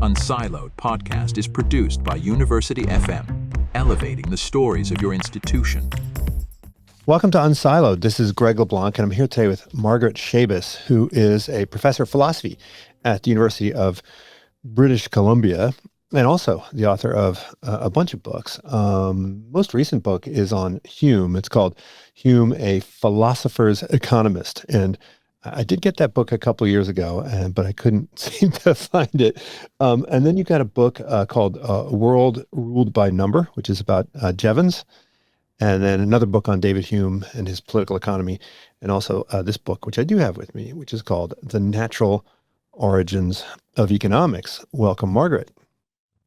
unSILOed podcast is produced by University FM, elevating the stories of your institution. Welcome to unSILOed. This is Greg LeBlanc, and I'm here today with Margaret Schabas, who is a professor of philosophy at the University of British Columbia, and also the author of a bunch of books. Most recent book is on Hume. It's called Hume, a Philosopher's Economist. And I did get that book a couple of years ago, but I couldn't seem to find it. And then you've got a book called A World Ruled by Number, which is about Jevons. And then another book on David Hume and his political economy. And also this book, which I do have with me, which is called The Natural Origins of Economics. Welcome, Margaret.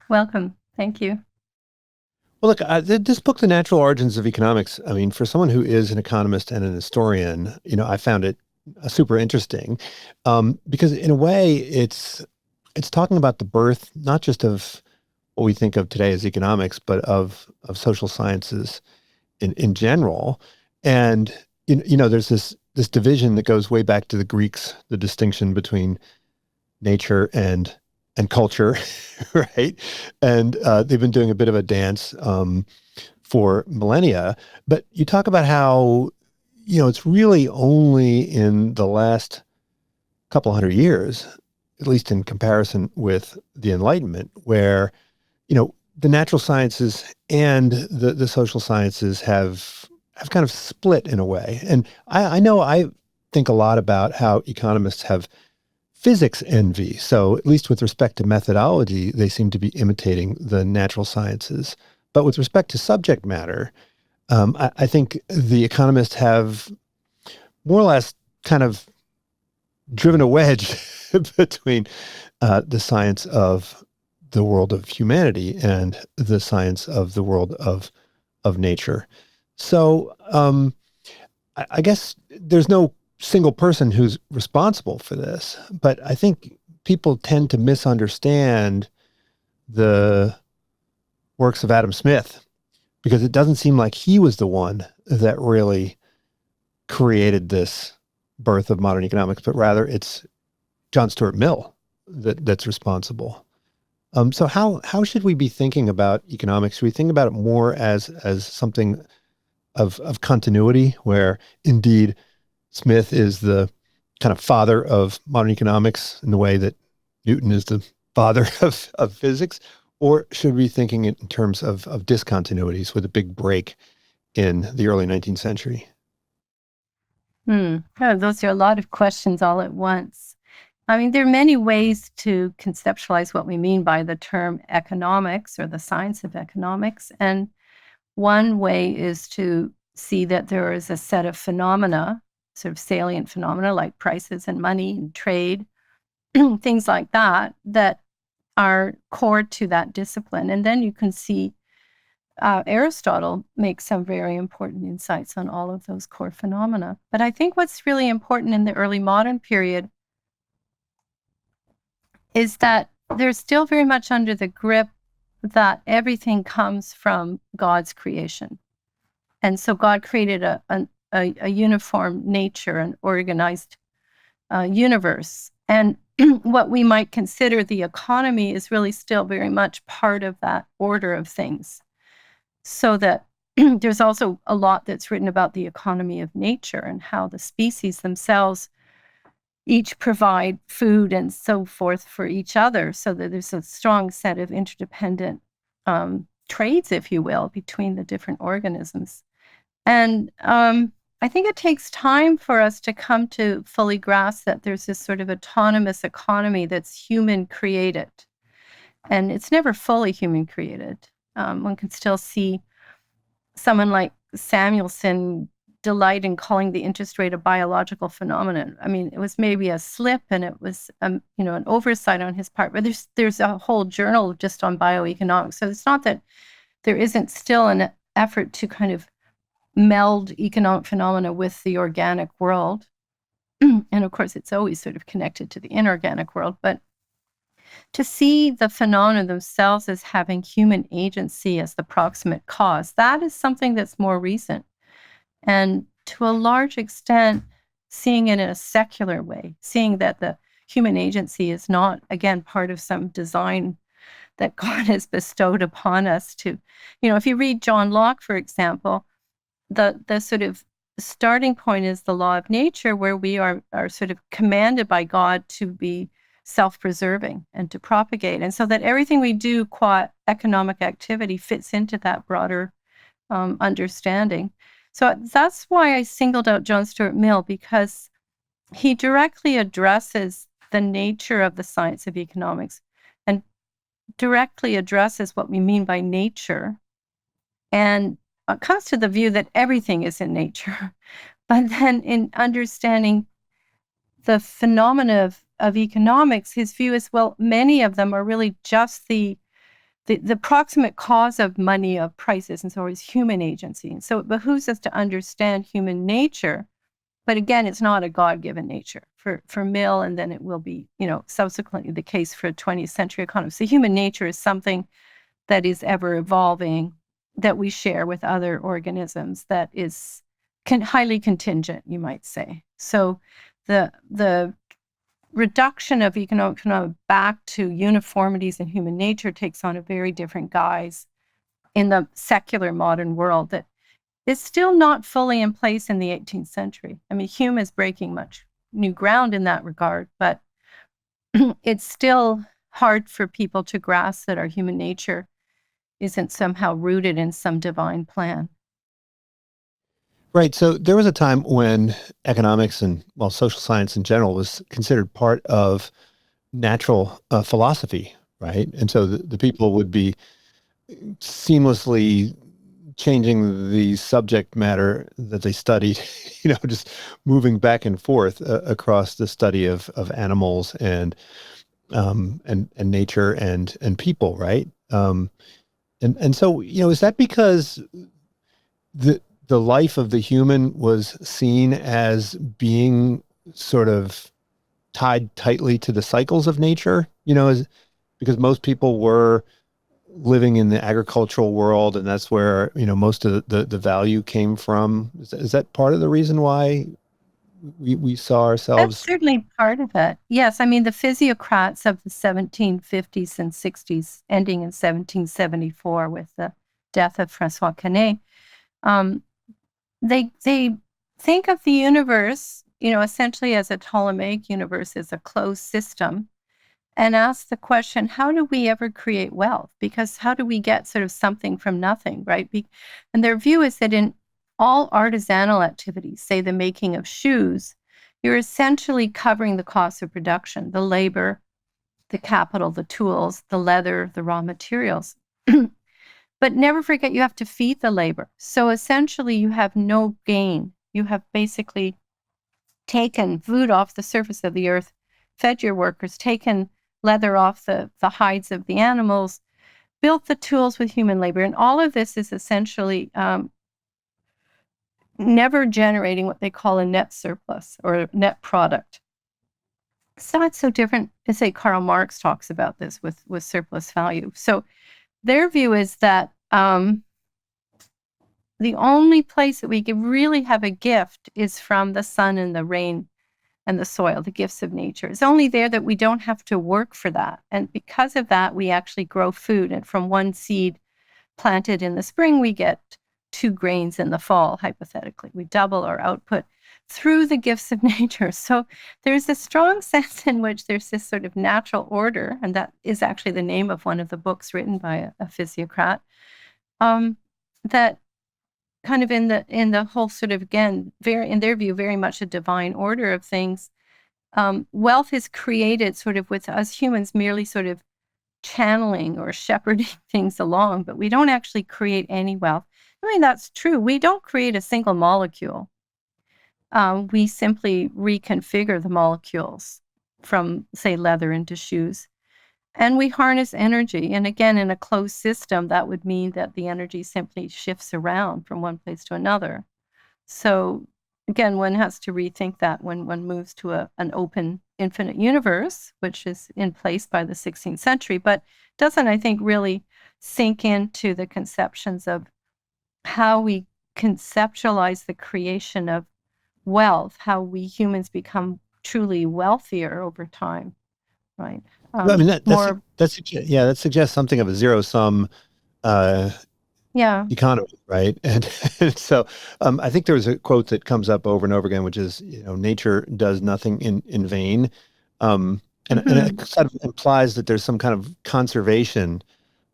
Welcome. Thank you. Well, look, this book, The Natural Origins of Economics, I mean, for someone who is an economist and an historian, I found it super interesting because in a way it's talking about the birth, not just of what we think of today as economics, but of social sciences in general. And, there's this division that goes way back to the Greeks, the distinction between nature and culture, right? And they've been doing a bit of a dance for millennia. But you talk about how, it's really only in the last couple hundred years, at least in comparison with the Enlightenment, where, the natural sciences and the social sciences have kind of split in a way. And I know I think a lot about how economists have physics envy. So at least with respect to methodology, they seem to be imitating the natural sciences. But with respect to subject matter, I think the economists have more or less kind of driven a wedge between the science of the world of humanity and the science of the world of nature. So I guess there's no single person who's responsible for this, but I think people tend to misunderstand the works of Adam Smith because it doesn't seem like he was the one that really created this birth of modern economics, but rather it's John Stuart Mill that's responsible. So how should we be thinking about economics? Should we think about it more as something of continuity, where indeed Smith is the kind of father of modern economics in the way that Newton is the father of physics? Or should we be thinking in terms of discontinuities with a big break in the early 19th century? Oh, those are a lot of questions all at once. I mean, there are many ways to conceptualize what we mean by the term economics or the science of economics. And one way is to see that there is a set of phenomena, sort of salient phenomena like prices and money and trade, things like that are core to that discipline. And then you can see Aristotle makes some very important insights on all of those core phenomena. But I think what's really important in the early modern period is that they're still very much under the grip that everything comes from God's creation. And so God created a uniform nature, an organized universe. And what we might consider the economy is really still very much part of that order of things. So that there's also a lot that's written about the economy of nature and how the species themselves each provide food and so forth for each other, so that there's a strong set of interdependent trades, if you will, between the different organisms. And I think it takes time for us to come to fully grasp that there's this sort of autonomous economy that's human created. And it's never fully human created. One can still see someone like Samuelson delight in calling the interest rate a biological phenomenon. I mean, it was maybe a slip and it was an oversight on his part, but there's a whole journal just on bioeconomics. So it's not that there isn't still an effort to kind of meld economic phenomena with the organic world. And of course, it's always sort of connected to the inorganic world, but to see the phenomena themselves as having human agency as the proximate cause, that is something that's more recent. And to a large extent, seeing it in a secular way, seeing that the human agency is not, again, part of some design that God has bestowed upon us to, if you read John Locke, for example, the sort of starting point is the law of nature, where we are sort of commanded by God to be self-preserving and to propagate. And so that everything we do qua economic activity fits into that broader understanding. So that's why I singled out John Stuart Mill, because he directly addresses the nature of the science of economics and directly addresses what we mean by nature, and comes to the view that everything is in nature. But then in understanding the phenomena of economics, his view is, well, many of them are really just the proximate cause of money, of prices, and so is human agency. And so it behooves us to understand human nature. But again, it's not a God-given nature for Mill, and then it will be, subsequently the case for 20th century economists. So human nature is something that is ever evolving, that we share with other organisms, that is highly contingent, you might say. So the reduction of economic phenomena back to uniformities in human nature takes on a very different guise in the secular modern world that is still not fully in place in the 18th century. I mean, Hume is breaking much new ground in that regard, but it's still hard for people to grasp that our human nature isn't somehow rooted in some divine plan. Right. So there was a time when economics and, well, social science in general was considered part of natural philosophy, right? And so the people would be seamlessly changing the subject matter that they studied, just moving back and forth across the study of animals and nature and people, right? And so, is that because the life of the human was seen as being sort of tied tightly to the cycles of nature, because most people were living in the agricultural world, and that's where, most of the value came from. Is that part of the reason why we saw That's ourselves? certainly part of it. Yes, I mean, the physiocrats of the 1750s and 60s, ending in 1774 with the death of Francois Quesnay, they think of the universe, essentially as a Ptolemaic universe, as a closed system, and ask the question, how do we ever create wealth? Because how do we get sort of something from nothing, right? And their view is that in all artisanal activities, say the making of shoes, you're essentially covering the cost of production, the labor, the capital, the tools, the leather, the raw materials. But never forget, you have to feed the labor. So essentially, you have no gain. You have basically taken food off the surface of the earth, fed your workers, taken leather off the hides of the animals, built the tools with human labor. And all of this is essentially never generating what they call a net surplus or net product. It's not so different, as say Karl Marx talks about this with surplus value. So their view is that the only place that we can really have a gift is from the sun and the rain and the soil, the gifts of nature. It's only there that we don't have to work for that. And because of that, we actually grow food. And from one seed planted in the spring, we get 2 grains in the fall, hypothetically. We double our output through the gifts of nature. So there's a strong sense in which there's this sort of natural order, and that is actually the name of one of the books written by a physiocrat, that kind of in the whole sort of, again, very, in their view, very much a divine order of things. Wealth is created sort of with us humans merely sort of channeling or shepherding things along, but we don't actually create any wealth. I mean, that's true. We don't create a single molecule. We simply reconfigure the molecules from, say, leather into shoes. And we harness energy. And again, in a closed system, that would mean that the energy simply shifts around from one place to another. So again, one has to rethink that when one moves to an open, infinite universe, which is in place by the 16th century, but doesn't, I think, really sink into the conceptions of how we conceptualize the creation of wealth, how we humans become truly wealthier over time, right? Well, I mean, More, that suggests something of a zero sum uh, yeah. economy, right? And so I think there was a quote that comes up over and over again, which is, nature does nothing in vain. Um, and Hmm. it sort of implies that there's some kind of conservation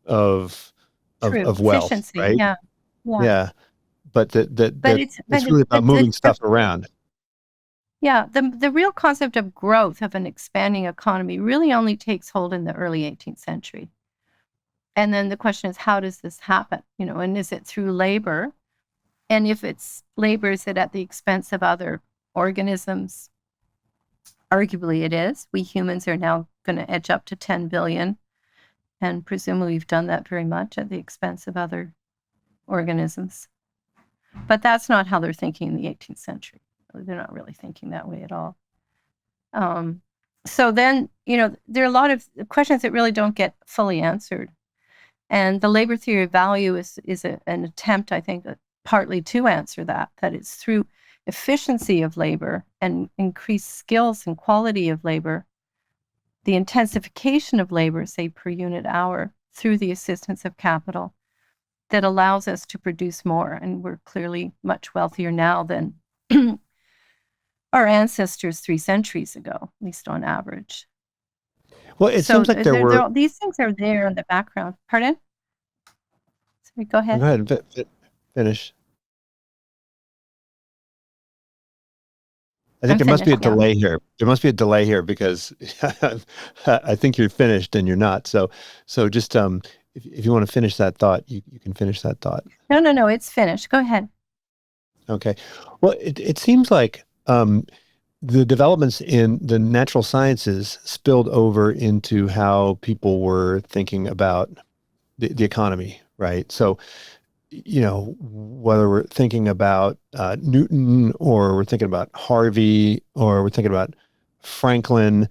of True. of wealth, Efficiency. right? Yeah. Yeah. Yeah, but But it's really about moving the stuff around. yeah, the real concept of growth of an expanding economy really only takes hold in the early 18th century. And then the question is, how does this happen? And is it through labor? And if it's labor, is it at the expense of other organisms? Arguably it is. We humans are now going to edge up to 10 billion, and presumably we've done that very much at the expense of other organisms. But that's not how they're thinking in the 18th century. They're not really thinking that way at all. So then, there are a lot of questions that really don't get fully answered. And the labor theory of value is an attempt, I think, partly to answer that it's through efficiency of labor and increased skills and quality of labor, the intensification of labor, say per unit hour, through the assistance of capital, that allows us to produce more. And we're clearly much wealthier now than our ancestors 3 centuries ago, at least on average. Well, it So seems like there were. these things are there in the background. Pardon? Sorry, go Oh, ahead. go ahead and finish. I think I'm there must be a finished, yeah. delay here. There must be a delay here because I think you're finished and you're not. So just if you want to finish that thought, you can finish that thought. No, it's finished. Go ahead. Okay. Well, it seems like the developments in the natural sciences spilled over into how people were thinking about the economy, right? So, whether we're thinking about Newton or we're thinking about Harvey or we're thinking about Franklin,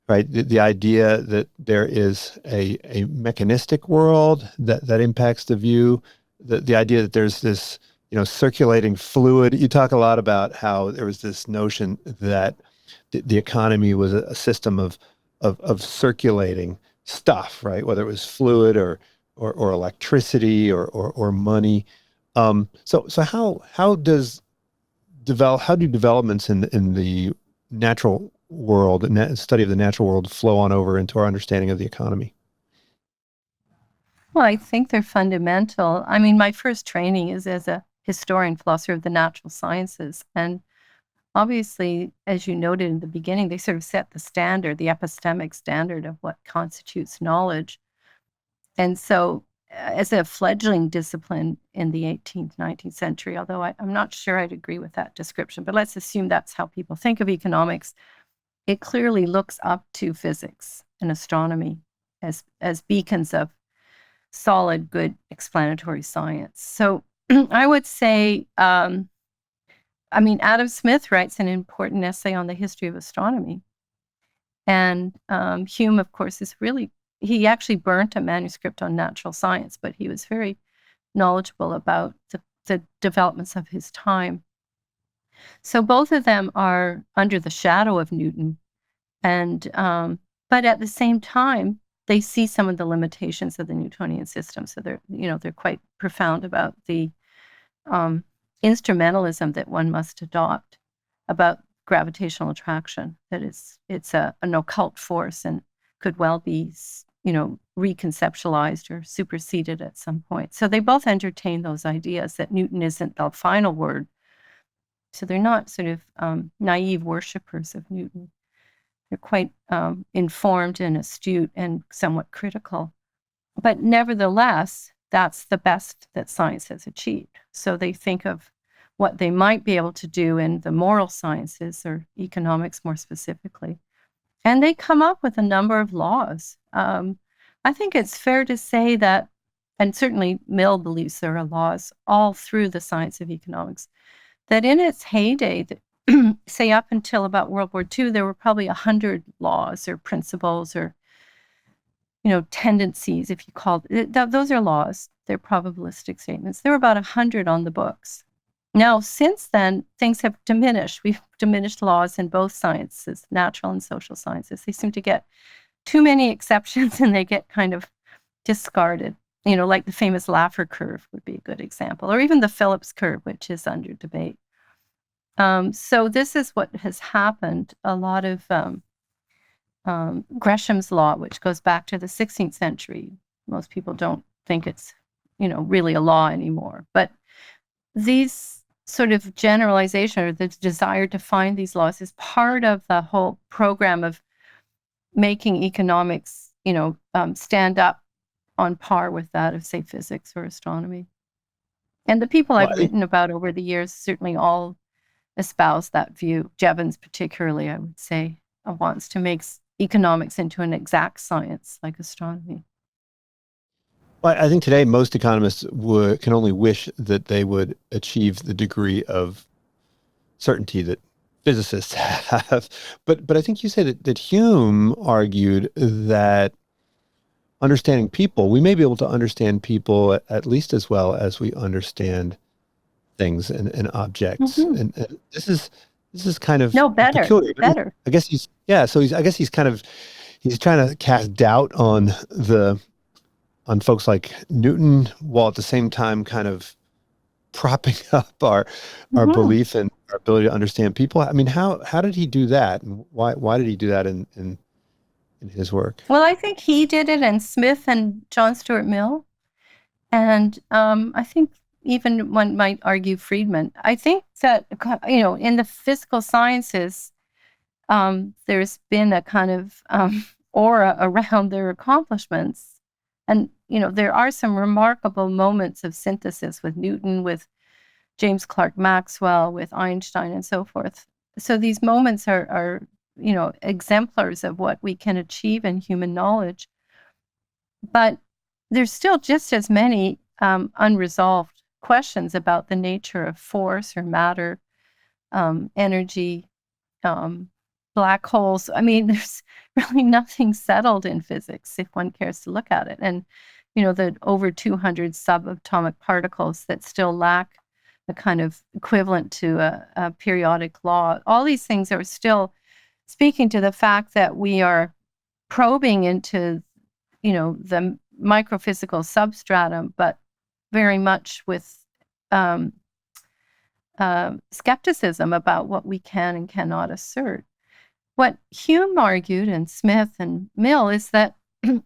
right? The idea that there is a mechanistic world that impacts the view, the idea that there's this, circulating fluid. You talk a lot about how there was this notion that the economy was a system of circulating stuff, right? Whether it was fluid or electricity or money. So how do developments in the natural world, study of the natural world, flow on over into our understanding of the economy? Well, I think they're fundamental. I mean, my first training is as a historian, philosopher of the natural sciences. And obviously, as you noted in the beginning, they sort of set the standard, the epistemic standard of what constitutes knowledge. And so, as a fledgling discipline in the 18th, 19th century, although I'm not sure I'd agree with that description, but let's assume that's how people think of economics, it clearly looks up to physics and astronomy as beacons of solid, good explanatory science. So I would say, Adam Smith writes an important essay on the history of astronomy. And Hume, of course, he actually burnt a manuscript on natural science, but he was very knowledgeable about the developments of his time. So both of them are under the shadow of Newton. And but at the same time, they see some of the limitations of the Newtonian system. So they're quite profound about the instrumentalism that one must adopt about gravitational attraction. That it's an occult force and could well be reconceptualized or superseded at some point. So they both entertain those ideas that Newton isn't the final word. So they're not sort of naive worshippers of Newton. They're quite informed and astute and somewhat critical. But nevertheless, that's the best that science has achieved. So they think of what they might be able to do in the moral sciences or economics more specifically. And they come up with a number of laws. I think it's fair to say that, and certainly Mill believes there are laws all through the science of economics, that in its heyday, say up until about World War II, there were probably 100 laws or principles or tendencies, if you call it. Those are laws. They're probabilistic statements. There were about 100 on the books. Now, since then, things have diminished. We've diminished laws in both sciences, natural and social sciences. They seem to get too many exceptions and they get kind of discarded. Like the famous Laffer curve would be a good example, or even the Phillips curve, which is under debate. So this is what has happened. A lot of Gresham's law, which goes back to the 16th century. Most people don't think it's, really a law anymore. But these sort of generalization, or the desire to find these laws, is part of the whole program of making economics, stand up on par with that of, say, physics or astronomy. And the people I've written about over the years certainly all espouse that view. Jevons particularly, I would say, wants to make economics into an exact science like astronomy. Well, I think today most economists can only wish that they would achieve the degree of certainty that physicists have. But I think you said that Hume argued that understanding people, we may be able to understand people at least as well as we understand things and objects. Mm-hmm. And this is kind of better. Peculiar. Better. I guess he's trying to cast doubt on folks like Newton, while at the same time kind of propping up our belief and our ability to understand people. I mean, how did he do that, and why did he do that in his work? Well, I think he did it, and Smith and John Stuart Mill, and I think even one might argue Friedman. I think that in the physical sciences, there's been a kind of aura around their accomplishments, and there are some remarkable moments of synthesis with Newton, with James Clerk Maxwell, with Einstein, and so forth. So these moments are exemplars of what we can achieve in human knowledge. But there's still just as many unresolved questions about the nature of force or matter, energy, black holes. I mean, there's really nothing settled in physics if one cares to look at it. And, the over 200 subatomic particles that still lack the kind of equivalent to a periodic law. All these things are still speaking to the fact that we are probing into, the microphysical substratum, but very much with skepticism about what we can and cannot assert. What Hume argued, and Smith and Mill, is that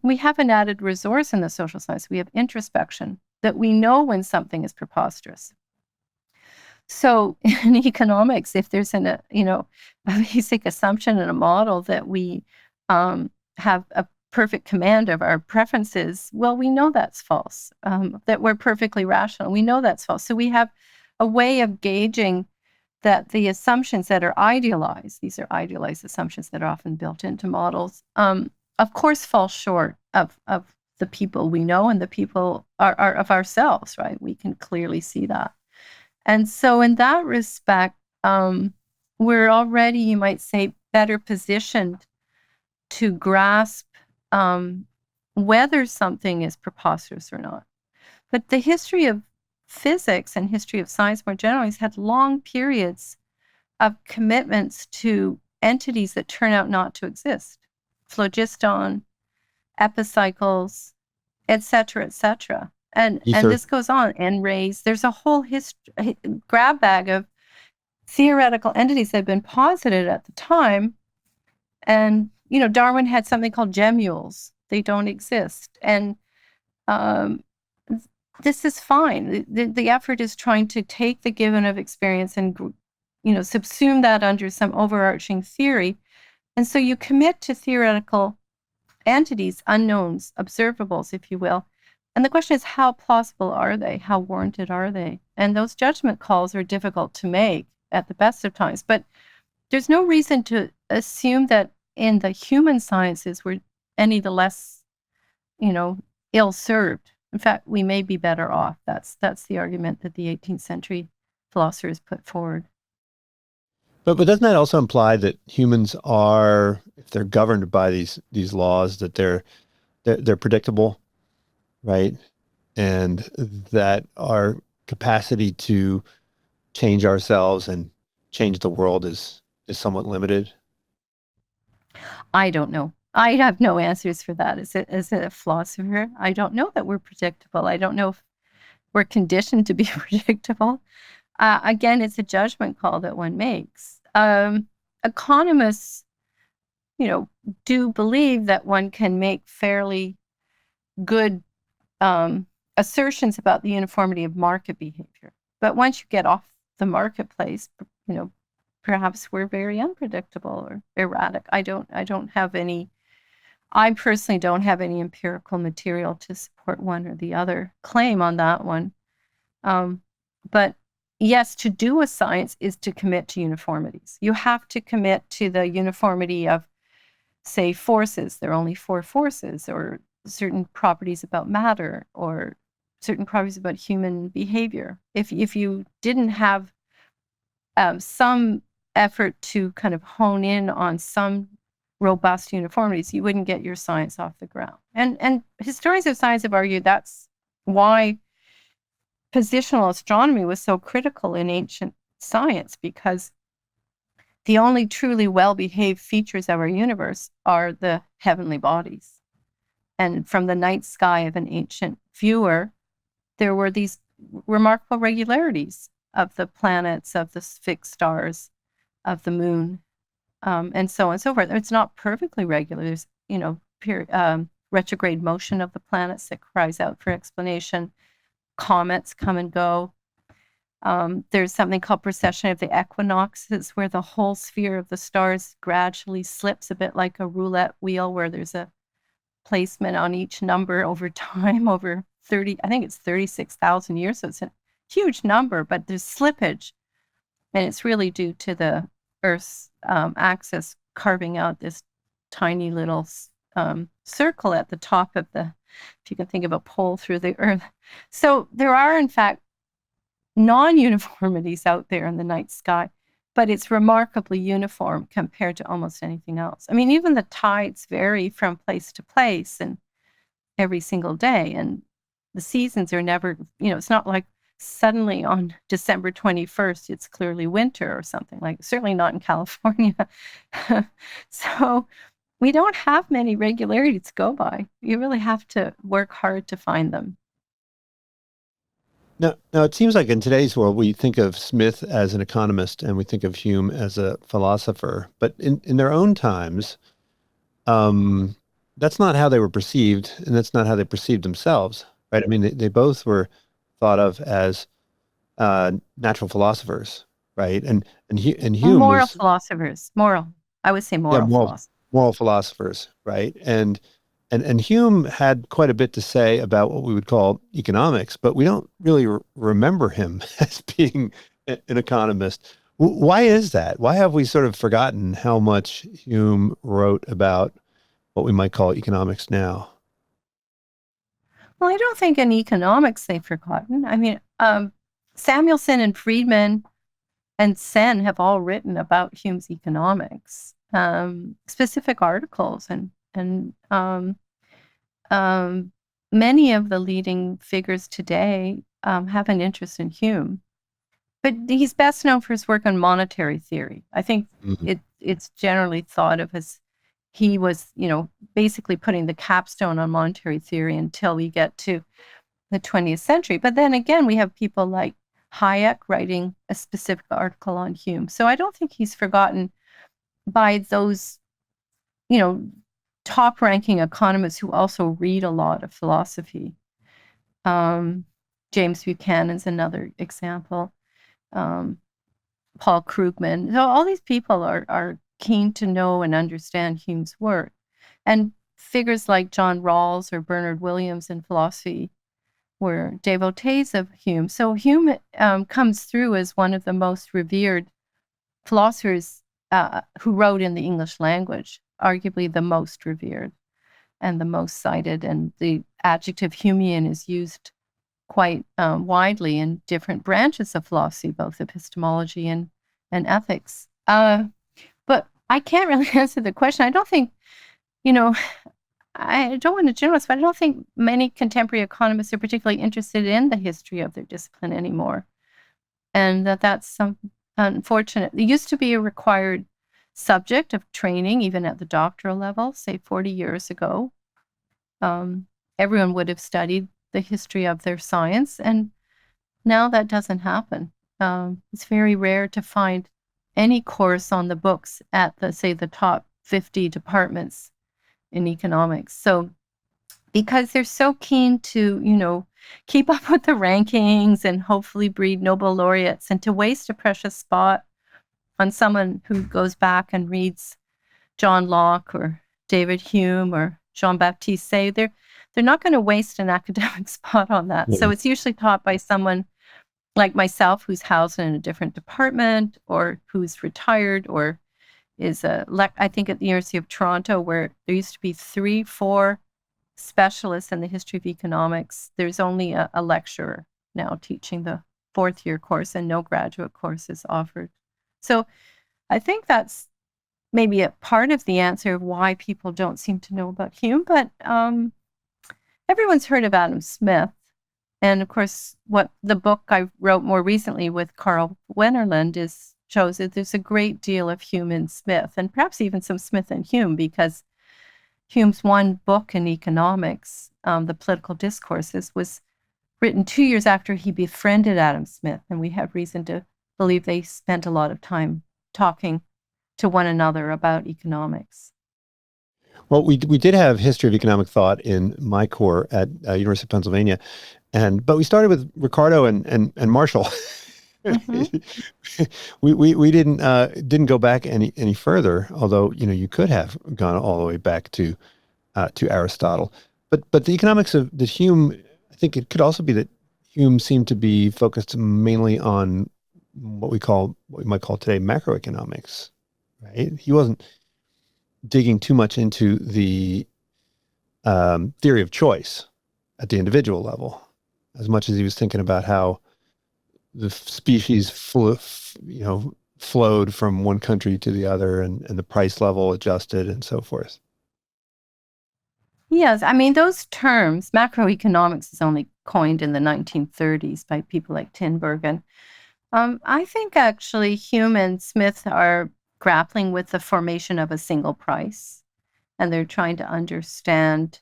we have an added resource in the social science. We have introspection, that we know when something is preposterous. So in economics, if there's a basic assumption in a model that we have a perfect command of our preferences, well, we know that's false, that we're perfectly rational. We know that's false. So we have a way of gauging that the assumptions that are idealized, these are idealized assumptions that are often built into models, of course, fall short of the people we know and the people are of ourselves, right? We can clearly see that. And so in that respect, we're already, you might say, better positioned to grasp whether something is preposterous or not. But the history of physics and history of science more generally has had long periods of commitments to entities that turn out not to exist. Phlogiston, epicycles, et cetera, and this goes on. And rays, there's a whole grab bag of theoretical entities that have been posited at the time. And Darwin had something called gemmules. They don't exist, and this is fine. The effort is trying to take the given of experience and subsume that under some overarching theory. And so you commit to theoretical entities, unknowns, observables, if you will. And the question is, how plausible are they? How warranted are they? And those judgment calls are difficult to make at the best of times. But there's no reason to assume that in the human sciences we're any the less, ill-served. In fact, we may be better off. That's the argument that the 18th century philosophers put forward. But doesn't that also imply that humans are, if they're governed by these laws, that they're predictable, right? And that our capacity to change ourselves and change the world is somewhat limited? I don't know. I have no answers for that. As a philosopher, I don't know that we're predictable. I don't know if we're conditioned to be predictable. Again, it's a judgment call that one makes. Economists, do believe that one can make fairly good assertions about the uniformity of market behavior. But once you get off the marketplace, perhaps we're very unpredictable or erratic. I personally don't have any empirical material to support one or the other claim on that one. But yes, to do a science is to commit to uniformities. You have to commit to the uniformity of, say, forces. There are only four forces, or certain properties about matter, or certain properties about human behavior. If you didn't have some effort to kind of hone in on some robust uniformities, you wouldn't get your science off the ground. And historians of science have argued that's why positional astronomy was so critical in ancient science, because the only truly well-behaved features of our universe are the heavenly bodies. And from the night sky of an ancient viewer, there were these remarkable regularities of the planets, of the fixed stars, of the moon, and so on and so forth. It's not perfectly regular. There's, retrograde motion of the planets that cries out for explanation. Comets come and go. There's something called precession of the equinoxes, where the whole sphere of the stars gradually slips, a bit like a roulette wheel, where there's a placement on each number over time, over 36,000 years. So it's a huge number, but there's slippage. And it's really due to the Earth's axis carving out this tiny little circle at the top of if you can think of a pole through the Earth. So there are, in fact, non-uniformities out there in the night sky, but it's remarkably uniform compared to almost anything else. I mean, even the tides vary from place to place and every single day, and the seasons are never, it's not like suddenly on December 21st, it's clearly winter or something, like, certainly not in California. So we don't have many regularities to go by. You really have to work hard to find them. Now, it seems like in today's world, we think of Smith as an economist and we think of Hume as a philosopher, but in their own times, that's not how they were perceived, and that's not how they perceived themselves, right? I mean, they both were thought of as natural philosophers, right? And Hume Moral was, philosophers. I would say yeah, moral philosophers. moral philosophers, right? And Hume had quite a bit to say about what we would call economics, but we don't really remember him as being an economist. Why is that? Why have we sort of forgotten how much Hume wrote about what we might call economics now? Well, I don't think in economics they've forgotten. I mean, Samuelson and Friedman and Sen have all written about Hume's economics, specific articles, and many of the leading figures today have an interest in Hume. But he's best known for his work on monetary theory. I think it's generally thought of as he was, basically putting the capstone on monetary theory until we get to the 20th century. But then again, we have people like Hayek writing a specific article on Hume. So I don't think he's forgotten by those, top-ranking economists who also read a lot of philosophy. James Buchanan's another example. Paul Krugman. So all these people are keen to know and understand Hume's work. And figures like John Rawls or Bernard Williams in philosophy were devotees of Hume. So Hume comes through as one of the most revered philosophers who wrote in the English language, arguably the most revered and the most cited. And the adjective Humean is used quite widely in different branches of philosophy, both epistemology and ethics. But I can't really answer the question. I don't think, I don't want to generalize, but I don't think many contemporary economists are particularly interested in the history of their discipline anymore. and that's some unfortunate. It used to be a required subject of training, even at the doctoral level, say 40 years ago. Everyone would have studied the history of their science, and now that doesn't happen. It's very rare to find any course on the books at the top 50 departments in economics. So because they're so keen to, keep up with the rankings and hopefully breed Nobel laureates, and to waste a precious spot on someone who goes back and reads John Locke or David Hume or Jean-Baptiste Say, they're not going to waste an academic spot on that. Yeah. So it's usually taught by someone like myself, who's housed in a different department, or who's retired, or is I think at the University of Toronto, where there used to be 3-4 specialists in the history of economics. There's only a lecturer now teaching the 4th-year course, and no graduate courses offered. So I think that's maybe a part of the answer of why people don't seem to know about Hume. But everyone's heard of Adam Smith. And of course, what the book I wrote more recently with Carl Wennerland shows that there's a great deal of Hume and Smith, and perhaps even some Smith and Hume, because Hume's one book in economics, The Political Discourses, was written 2 years after he befriended Adam Smith, and we have reason to believe they spent a lot of time talking to one another about economics. Well, we did have history of economic thought in my core at University of Pennsylvania, but we started with Ricardo and Marshall. Mm-hmm. we didn't go back any further, although you could have gone all the way back to Aristotle. But the economics of the Hume, I think it could also be that Hume seemed to be focused mainly on what we might call today macroeconomics, right? He wasn't digging too much into the theory of choice at the individual level, as much as he was thinking about how the species flowed from one country to the other, and the price level adjusted and so forth. Yes, I mean, those terms, macroeconomics is only coined in the 1930s by people like Tinbergen. I think actually Hume and Smith are grappling with the formation of a single price, and they're trying to understand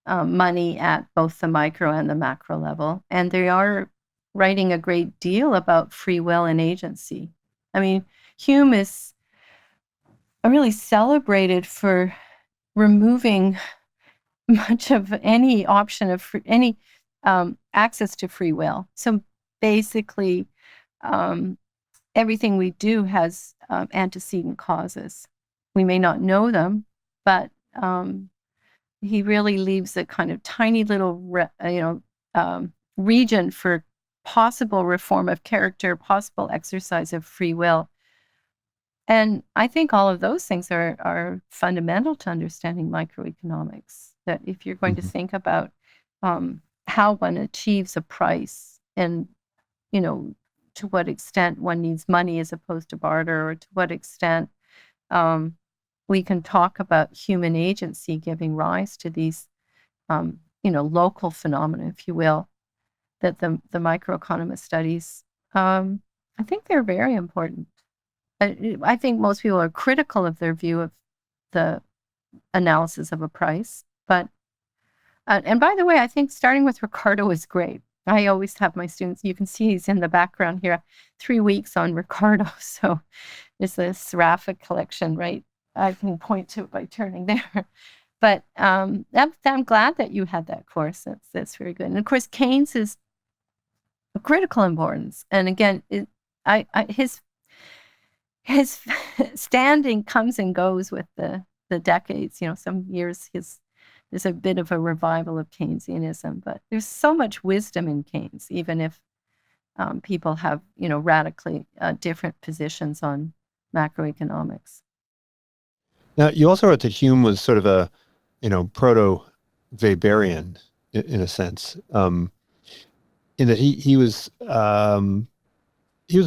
money at both the micro and the macro level. And they are writing a great deal about free will and agency. I mean, Hume is really celebrated for removing much of any option of any access to free will. So basically, everything we do has antecedent causes. We may not know them, but he really leaves a kind of tiny little, region for possible reform of character, possible exercise of free will. And I think all of those things are fundamental to understanding microeconomics. That if you're going to think about how one achieves a price, and to what extent one needs money as opposed to barter, or to what extent we can talk about human agency giving rise to these local phenomena, if you will, that the microeconomist studies. I think they're very important. I think most people are critical of their view of the analysis of a price. But, and by the way, I think starting with Ricardo is great. I always have my students, you can see he's in the background here, 3 weeks on Ricardo. So there's this Seraphic collection, right? I can point to it by turning there. But I'm glad that you had that course. That's very good. And of course, Keynes is of critical importance. And again, his standing comes and goes with the decades. Some years there's a bit of a revival of Keynesianism, but there's so much wisdom in Keynes, even if people have radically different positions on macroeconomics. Now, you also wrote that Hume was sort of a proto-Weberian in a sense, in that he was a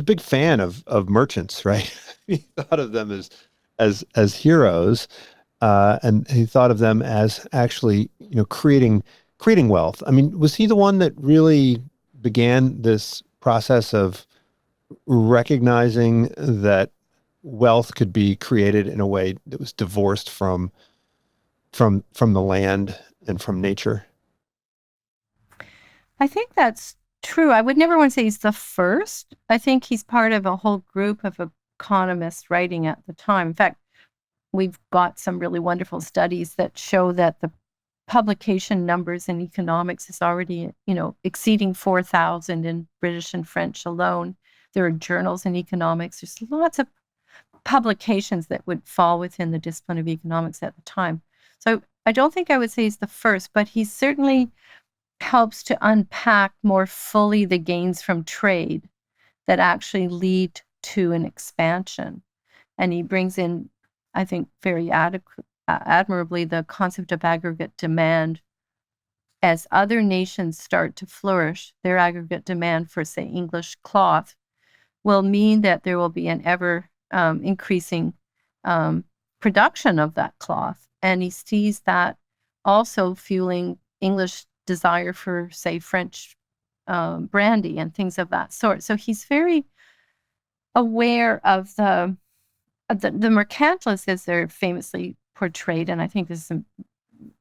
big fan of merchants, right? He thought of them as heroes, and he thought of them as actually, creating wealth. I mean, was he the one that really began this process of recognizing that wealth could be created in a way that was divorced from the land and from nature? I think that's true. I would never want to say he's the first. I think he's part of a whole group of economists writing at the time. In fact, we've got some really wonderful studies that show that the publication numbers in economics is already, exceeding 4,000 in British and French alone. There are journals in economics. There's lots of publications that would fall within the discipline of economics at the time. So I don't think I would say he's the first, but he certainly helps to unpack more fully the gains from trade that actually lead to an expansion. And he brings in, I think, very admirably the concept of aggregate demand. As other nations start to flourish, their aggregate demand for, say, English cloth will mean that there will be an ever increasing production of that cloth. And he sees that also fueling English desire for, say, French brandy and things of that sort. So he's very aware of the mercantilists, as they're famously portrayed, and I think this is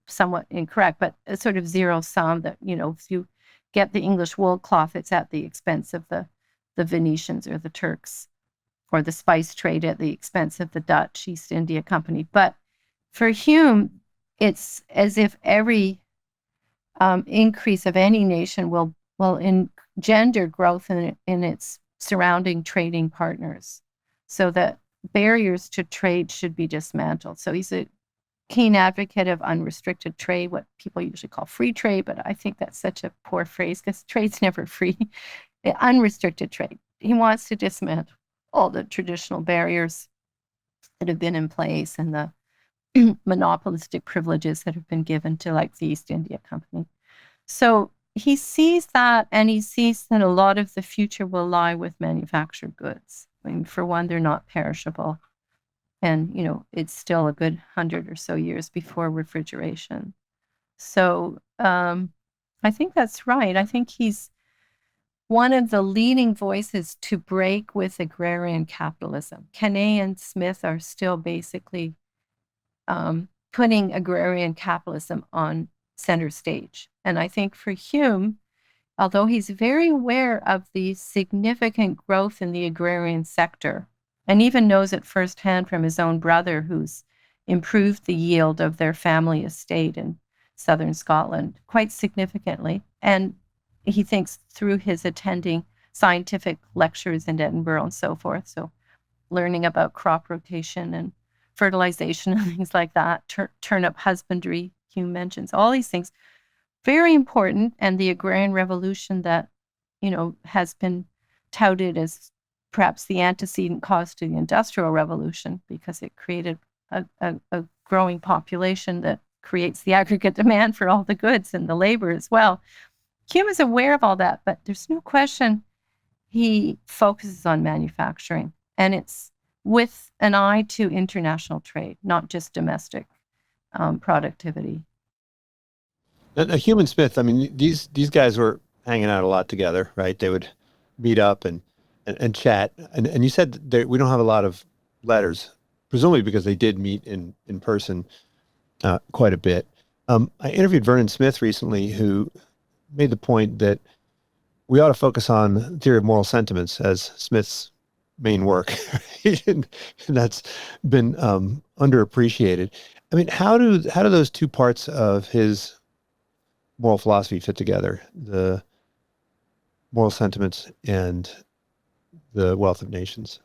somewhat incorrect, but a sort of zero sum that, if you get the English wool cloth, it's at the expense of the Venetians or the Turks, or the spice trade at the expense of the Dutch East India Company. But for Hume, it's as if every increase of any nation will engender growth in its surrounding trading partners, so that barriers to trade should be dismantled. So he's a keen advocate of unrestricted trade, what people usually call free trade, but I think that's such a poor phrase because trade's never free. Unrestricted trade. He wants to dismantle all the traditional barriers that have been in place and the monopolistic privileges that have been given to, like, the East India Company. So he sees that, and he sees that a lot of the future will lie with manufactured goods. I mean, for one, they're not perishable. And, it's still a good 100 or so years before refrigeration. So I think that's right. I think he's one of the leading voices to break with agrarian capitalism. Kenney and Smith are still basically putting agrarian capitalism on center stage. And I think for Hume, although he's very aware of the significant growth in the agrarian sector, and even knows it firsthand from his own brother, who's improved the yield of their family estate in southern Scotland quite significantly. And he thinks through his attending scientific lectures in Edinburgh and so forth, so learning about crop rotation and fertilization and things like that, turnip husbandry, Hume mentions, all these things, very important. And the agrarian revolution that, has been touted as perhaps the antecedent cause to the Industrial Revolution, because it created a growing population that creates the aggregate demand for all the goods and the labor as well. Hume is aware of all that, but there's no question he focuses on manufacturing, and it's with an eye to international trade, not just domestic productivity. Hume and Smith, I mean, these guys were hanging out a lot together, right? They would meet up and chat. And you said that we don't have a lot of letters, presumably because they did meet in person quite a bit. I interviewed Vernon Smith recently, who made the point that we ought to focus on theory of moral sentiments as Smith's main work. And that's been underappreciated. I mean, how do those two parts of his moral philosophy fit together? The moral sentiments and the wealth of nations.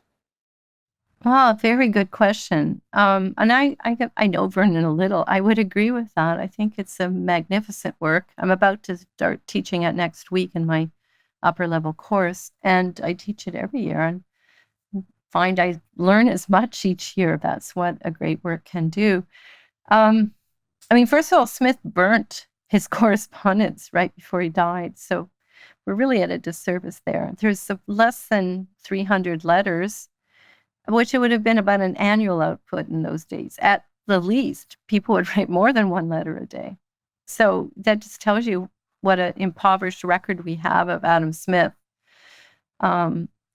Well, very good question. And I know Vernon a little. I would agree with that. I think it's a magnificent work. I'm about to start teaching it next week in my upper level course, and I teach it every year and find I learn as much each year. That's what a great work can do. I mean, first of all, Smith burnt his correspondence right before he died. So we're really at a disservice there. There's less than 300 letters, which it would have been about an annual output in those days. At the least, people would write more than one letter a day. So that just tells you what an impoverished record we have of Adam Smith.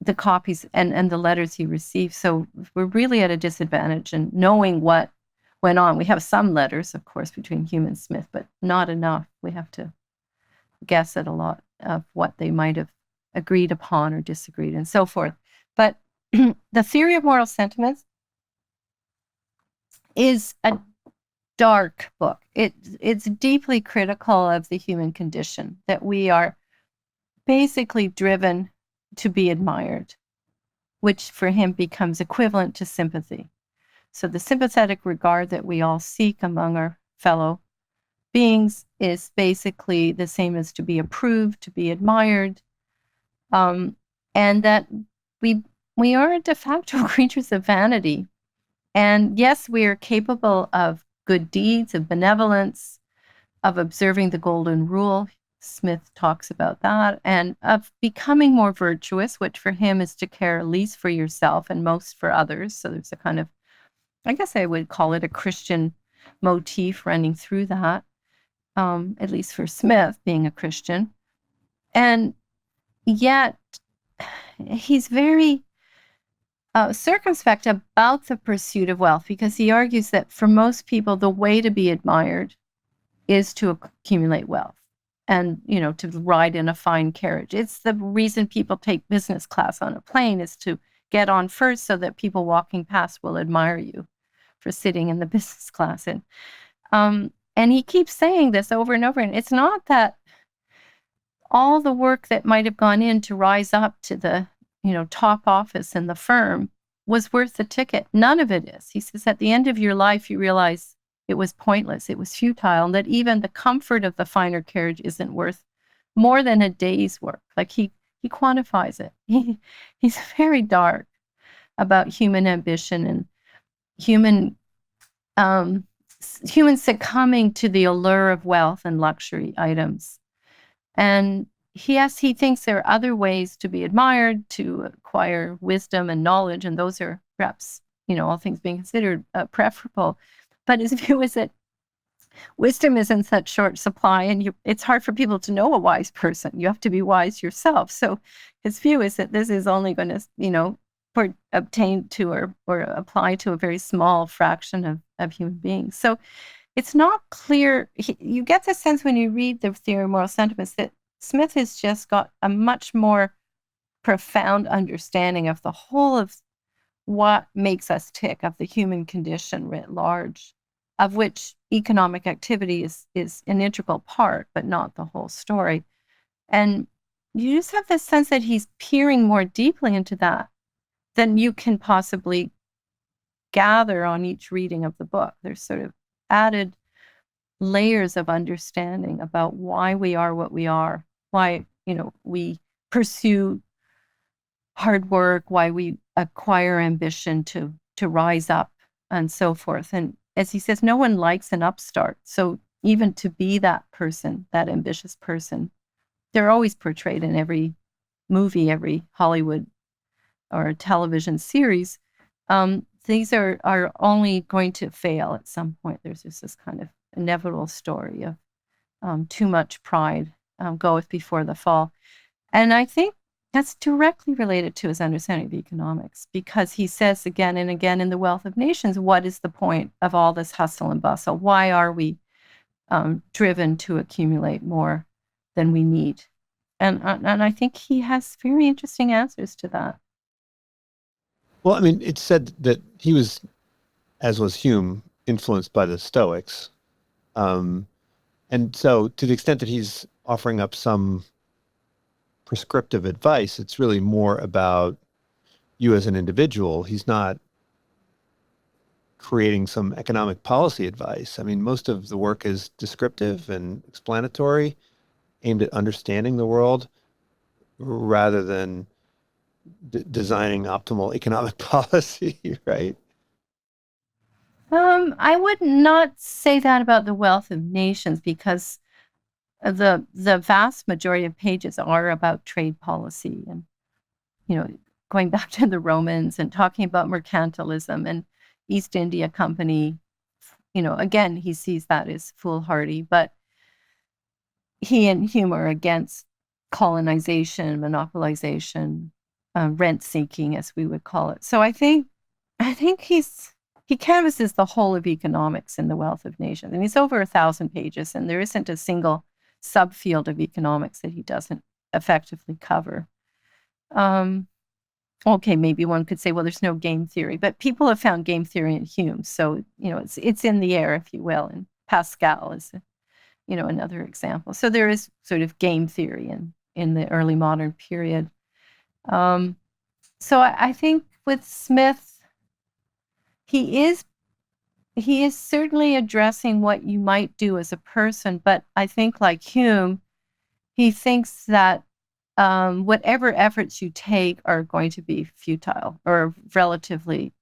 the copies and the letters he received. So we're really at a disadvantage in knowing what went on. We have some letters, of course, between Hume and Smith, but not enough. We have to guess at a lot of what they might have agreed upon or disagreed and so forth. But the theory of moral sentiments is a dark book. It's deeply critical of the human condition, that we are basically driven to be admired, which for him becomes equivalent to sympathy. So the sympathetic regard that we all seek among our fellow beings is basically the same as to be approved, to be admired, and that we are de facto creatures of vanity. And yes, we are capable of good deeds, of benevolence, of observing the golden rule. Smith talks about that, and of becoming more virtuous, which for him is to care least for yourself and most for others. So there's a kind of, I guess I would call it a Christian motif running through that, at least for Smith, being a Christian. And yet he's very circumspect about the pursuit of wealth, because he argues that for most people, the way to be admired is to accumulate wealth and, to ride in a fine carriage. It's the reason people take business class on a plane, is to get on first so that people walking past will admire you for sitting in the business class. And he keeps saying this over and over. And it's not that all the work that might have gone in to rise up to the, top office in the firm was worth the ticket. None of it is. He says, at the end of your life, you realize it was pointless, it was futile, and that even the comfort of the finer carriage isn't worth more than a day's work. Like he quantifies it. He's very dark about human ambition and human succumbing to the allure of wealth and luxury items. And he thinks there are other ways to be admired, to acquire wisdom and knowledge, and those are perhaps, all things being considered, preferable. But his view is that wisdom is in such short supply, and it's hard for people to know a wise person. You have to be wise yourself. So his view is that this is only going to, obtain to or apply to a very small fraction of human beings. So it's not clear. You get the sense when you read the theory of moral sentiments that Smith has just got a much more profound understanding of the whole of what makes us tick, of the human condition writ large, of which economic activity is an integral part, but not the whole story. And you just have this sense that he's peering more deeply into that than you can possibly gather on each reading of the book. There's sort of added layers of understanding about why we are what we are, why, we pursue hard work, why we acquire ambition to rise up and so forth. And as he says, no one likes an upstart. So even to be that person, that ambitious person, they're always portrayed in every movie, every Hollywood or television series. These are only going to fail at some point. There's just this kind of inevitable story of too much pride goeth before the fall. And I think that's directly related to his understanding of economics, because he says again and again in The Wealth of Nations, what is the point of all this hustle and bustle? Why are we driven to accumulate more than we need? And I think he has very interesting answers to that. Well, I mean, it's said that he was, as was Hume, influenced by the Stoics. And so to the extent that he's offering up some prescriptive advice, it's really more about you as an individual. He's not creating some economic policy advice. I mean, most of the work is descriptive and explanatory, aimed at understanding the world rather than designing optimal economic policy, right? I would not say that about The Wealth of Nations, because the vast majority of pages are about trade policy and, going back to the Romans and talking about mercantilism and East India Company. Again, he sees that as foolhardy, but he and Hume are against colonization, monopolization, rent seeking, as we would call it. So I think he canvasses the whole of economics in The Wealth of Nations, and he's over 1,000 pages, and there isn't a single subfield of economics that he doesn't effectively cover. Okay, maybe one could say, well, there's no game theory, but people have found game theory in Hume, so it's in the air, if you will, and Pascal is another example. So there is sort of game theory in the early modern period. So I think with Smith, he is certainly addressing what you might do as a person, but I think, like Hume, he thinks that whatever efforts you take are going to be futile or relatively,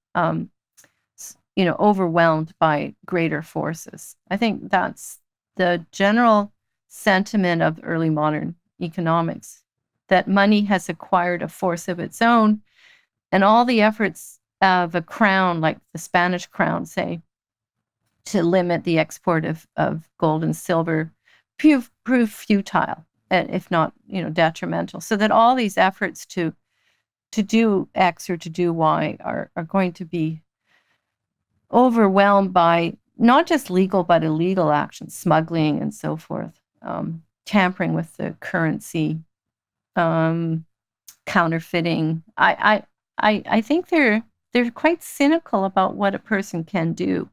overwhelmed by greater forces. I think that's the general sentiment of early modern economics, that money has acquired a force of its own, and all the efforts of a crown, like the Spanish crown, say, to limit the export of gold and silver, prove futile, if not, detrimental. So that all these efforts to do X or to do Y are going to be overwhelmed by not just legal but illegal actions, smuggling and so forth, tampering with the currency, counterfeiting. I think they're quite cynical about what a person can do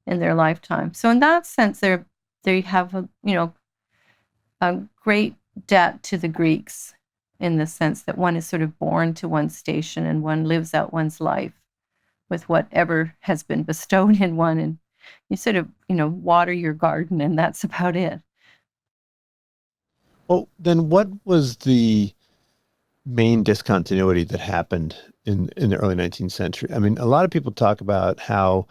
in their lifetime. So in that sense, they have a great debt to the Greeks, in the sense that one is sort of born to one's station and one lives out one's life with whatever has been bestowed in one, and you sort of water your garden, and that's about it. Well, then what was the main discontinuity that happened in the early 19th century? I mean, a lot of people talk about how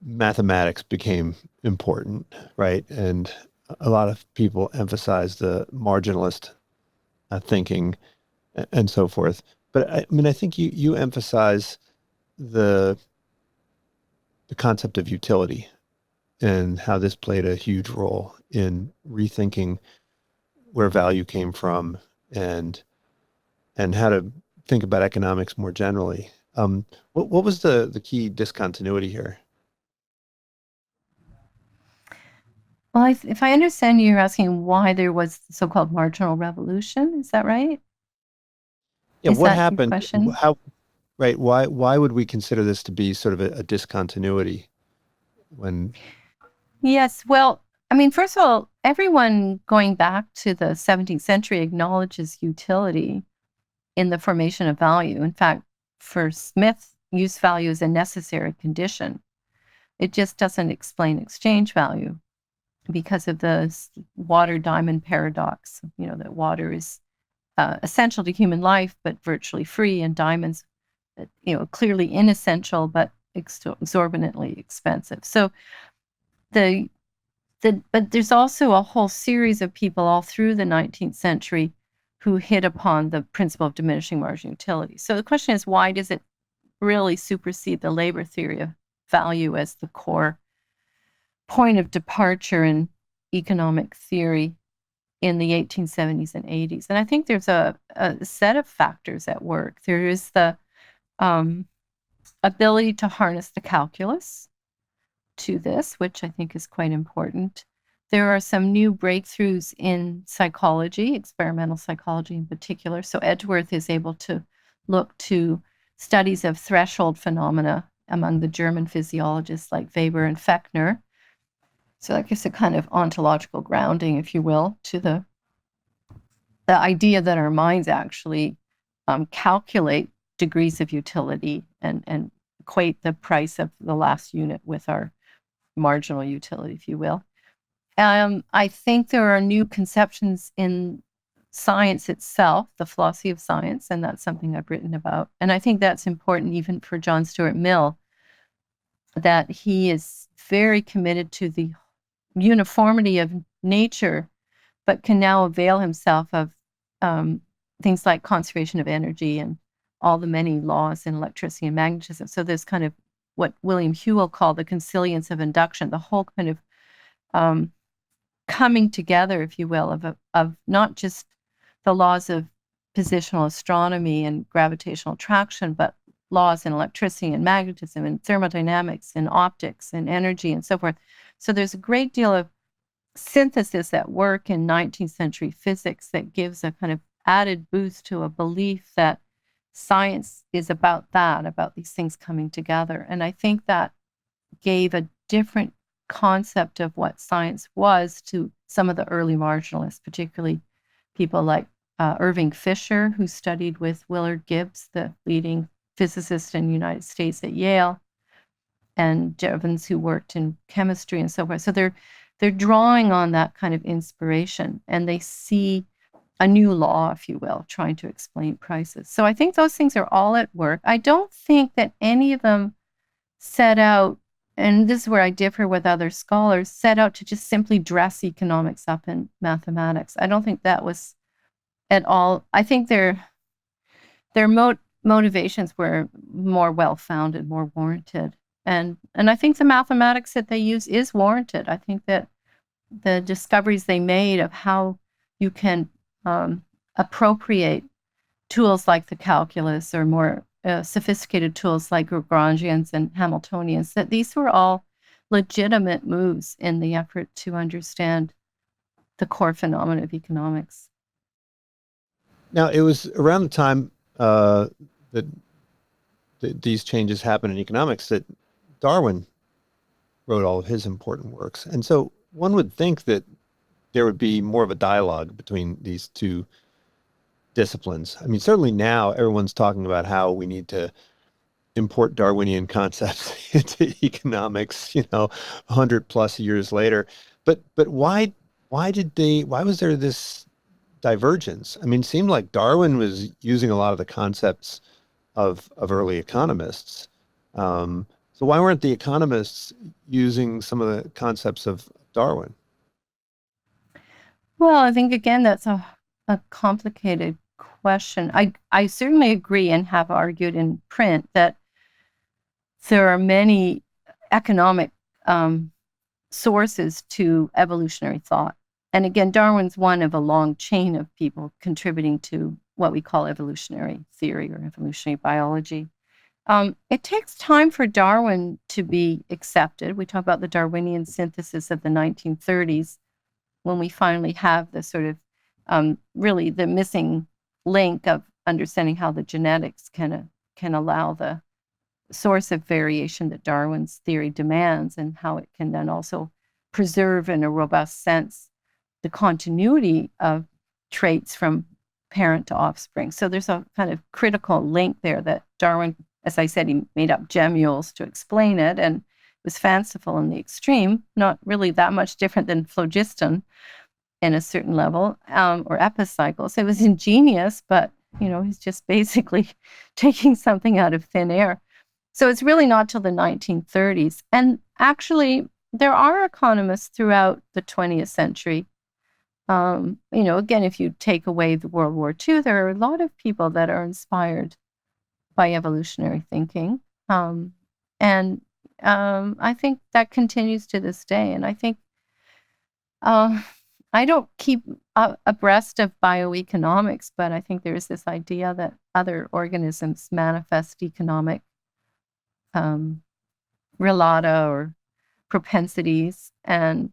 mathematics became important, right? And a lot of people emphasize the marginalist thinking and so forth. But I mean, I think you emphasize the concept of utility and how this played a huge role in rethinking where value came from and how to think about economics more generally. What was the key discontinuity here? Well, if I understand you, you're asking why there was the so-called marginal revolution. Is that right? Yeah, Is what that your happened? question? How, right? Why would we consider this to be sort of a discontinuity when? Yes. Well, I mean, first of all, everyone going back to the 17th century acknowledges utility in the formation of value. In fact, for Smith, use value is a necessary condition. It just doesn't explain exchange value because of the water diamond paradox. That water is essential to human life, but virtually free, and diamonds, clearly inessential, but exorbitantly expensive. So but there's also a whole series of people all through the 19th century who hit upon the principle of diminishing marginal utility. So the question is, why does it really supersede the labor theory of value as the core point of departure in economic theory in the 1870s and 80s? And I think there's a set of factors at work. There is the ability to harness the calculus to this, which I think is quite important. There are some new breakthroughs in psychology, experimental psychology in particular. So Edgeworth is able to look to studies of threshold phenomena among the German physiologists like Weber and Fechner. So that gives a kind of ontological grounding, if you will, to the idea that our minds actually calculate degrees of utility and equate the price of the last unit with our marginal utility, if you will. I think there are new conceptions in science itself, the philosophy of science, and that's something I've written about. And I think that's important even for John Stuart Mill, that he is very committed to the uniformity of nature, but can now avail himself of things like conservation of energy and all the many laws in electricity and magnetism. So there's kind of what William Whewell called the consilience of induction, the whole kind of coming together, if you will, of not just the laws of positional astronomy and gravitational attraction, but laws in electricity and magnetism and thermodynamics and optics and energy and so forth. So there's a great deal of synthesis at work in 19th century physics that gives a kind of added boost to a belief that science is about that, about these things coming together. And I think that gave a different concept of what science was to some of the early marginalists, particularly people like Irving Fisher, who studied with Willard Gibbs, the leading physicist in the United States at Yale, and Jevons, who worked in chemistry and so forth. So they're drawing on that kind of inspiration, and they see a new law, if you will, trying to explain prices. So I think those things are all at work. I don't think that any of them set out, and this is where I differ with other scholars, set out to just simply dress economics up in mathematics. I don't think that was at all. I think their motivations were more well-founded, more warranted. And I think the mathematics that they use is warranted. I think that the discoveries they made of how you can appropriate tools like the calculus or more sophisticated tools like Lagrangians and Hamiltonians, that these were all legitimate moves in the effort to understand the core phenomena of economics. Now, it was around the time that these changes happened in economics that Darwin wrote all of his important works. And so one would think that there would be more of a dialogue between these two disciplines. I mean, certainly now everyone's talking about how we need to import Darwinian concepts into economics, 100 plus years later. But why was there this divergence? I mean, it seemed like Darwin was using a lot of the concepts of early economists. So why weren't the economists using some of the concepts of Darwin? Well, I think, again, that's a complicated question. I certainly agree and have argued in print that there are many economic sources to evolutionary thought. And again, Darwin's one of a long chain of people contributing to what we call evolutionary theory or evolutionary biology. It takes time for Darwin to be accepted. We talk about the Darwinian synthesis of the 1930s, when we finally have the sort of really the missing link of understanding how the genetics can allow the source of variation that Darwin's theory demands, and how it can then also preserve in a robust sense the continuity of traits from parent to offspring. So there's a kind of critical link there that Darwin, as I said, he made up gemmules to explain it, and was fanciful in the extreme, not really that much different than phlogiston in a certain level, or epicycles. It was ingenious, but he's just basically taking something out of thin air. So it's really not till the 1930s. And actually, there are economists throughout the 20th century. Again, if you take away the World War II, there are a lot of people that are inspired by evolutionary thinking. And I think that continues to this day. And I think I don't keep abreast of bioeconomics, but I think there is this idea that other organisms manifest economic relata or propensities, and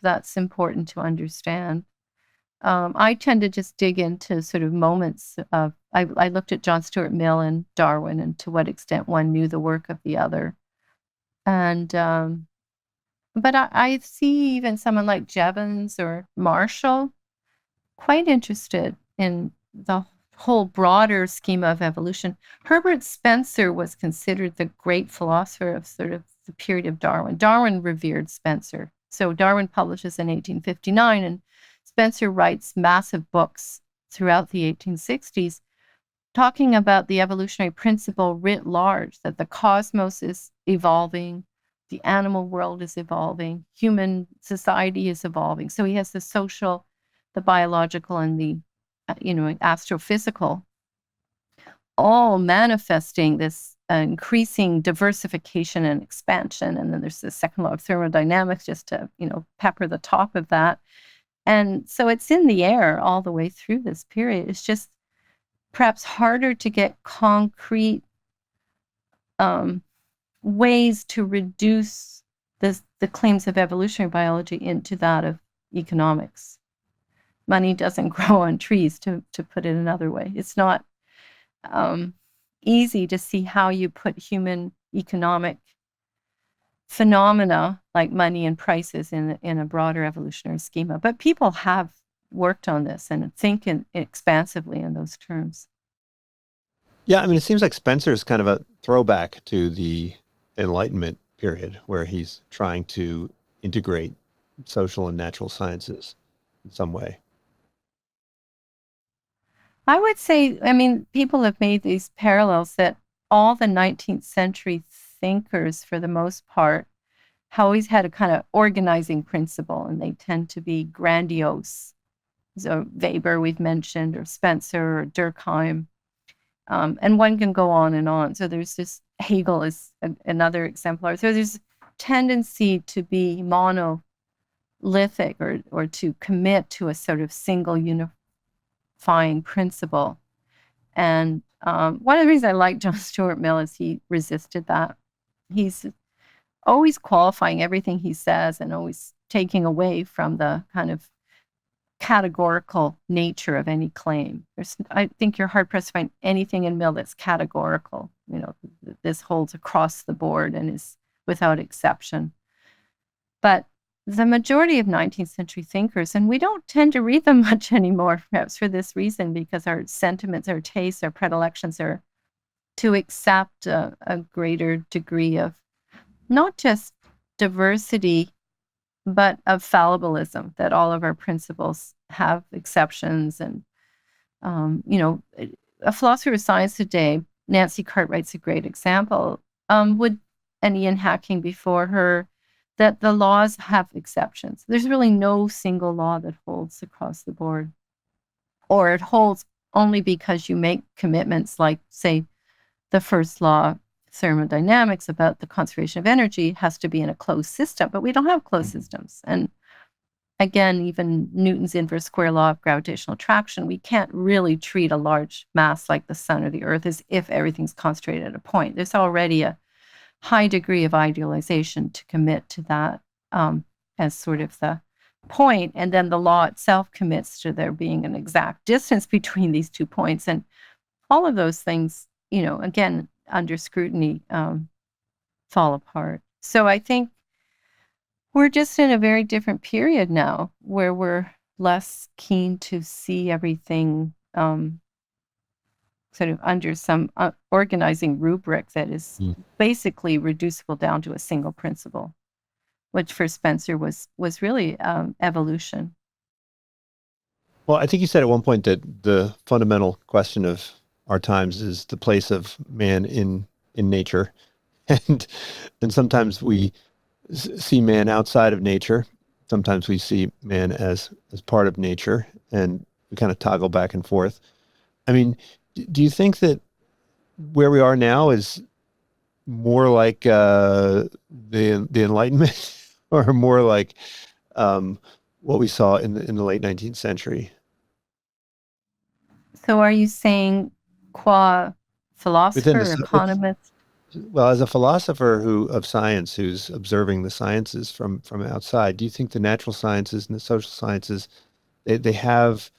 that's important to understand. I tend to just dig into sort of moments of, I looked at John Stuart Mill and Darwin, and to what extent one knew the work of the other. And but I see even someone like Jevons or Marshall quite interested in the whole broader schema of evolution. Herbert Spencer was considered the great philosopher of sort of the period of Darwin. Darwin revered Spencer. So Darwin publishes in 1859, and Spencer writes massive books throughout the 1860s talking about the evolutionary principle writ large, that the cosmos is evolving, the animal world is evolving, human society is evolving. So he has the social, the biological, and the astrophysical, all manifesting this increasing diversification and expansion. And then there's the second law of thermodynamics, just to pepper the top of that. And so it's in the air all the way through this period. It's just perhaps harder to get concrete ways to reduce the claims of evolutionary biology into that of economics. Money doesn't grow on trees, to put it another way. It's not easy to see how you put human economic phenomena like money and prices in a broader evolutionary schema. But people have worked on this and think expansively in those terms. Yeah, I mean, it seems like Spencer's kind of a throwback to the Enlightenment period where he's trying to integrate social and natural sciences in some way. I would say, I mean, people have made these parallels that all the 19th century thinkers, for the most part, always had a kind of organizing principle, and they tend to be grandiose. So Weber, we've mentioned, or Spencer, or Durkheim. And one can go on and on. So there's this, Hegel is another exemplar. So there's a tendency to be monolithic or to commit to a sort of single unifying principle. And one of the reasons I like John Stuart Mill is he resisted that. He's always qualifying everything he says and always taking away from the kind of categorical nature of any claim. I think you're hard pressed to find anything in Mill that's categorical. You know, this holds across the board and is without exception. But the majority of 19th century thinkers, and we don't tend to read them much anymore, perhaps for this reason, because our sentiments, our tastes, our predilections are to accept a greater degree of not just diversity, but of fallibilism, that all of our principles have exceptions. And, a philosopher of science today, Nancy Cartwright's a great example, and Ian Hacking before her, that the laws have exceptions. There's really no single law that holds across the board, or it holds only because you make commitments like, say, the first law, thermodynamics, about the conservation of energy has to be in a closed system, but we don't have closed systems. And again, even Newton's inverse square law of gravitational attraction, we can't really treat a large mass like the sun or the earth as if everything's concentrated at a point. There's already a high degree of idealization to commit to that as sort of the point. And then the law itself commits to there being an exact distance between these 2 points. And all of those things, again, under scrutiny, fall apart. So I think we're just in a very different period now where we're less keen to see everything sort of under some organizing rubric that is basically reducible down to a single principle, which for Spencer was really evolution. Well, I think you said at one point that the fundamental question of our times is the place of man in nature, and sometimes we see man outside of nature. Sometimes we see man as part of nature, and we kind of toggle back and forth. I mean, do you think that where we are now is more like the Enlightenment, or more like what we saw in the late 19th century? So are you saying qua philosopher or economist? Well, as a philosopher of science who's observing the sciences from outside, do you think the natural sciences and the social sciences, they have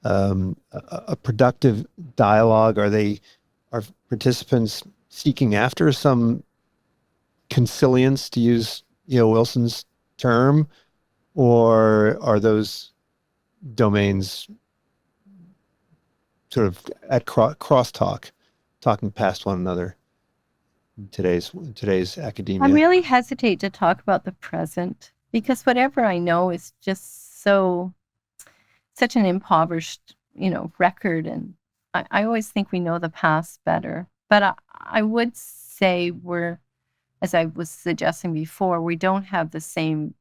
a productive dialogue? Are participants seeking after some consilience, to use Wilson's term, or are those domains sort of at crosstalk, talking past one another in today's academia? I really hesitate to talk about the present because whatever I know is just such an impoverished, record. And I always think we know the past better. But I would say as I was suggesting before, we don't have the same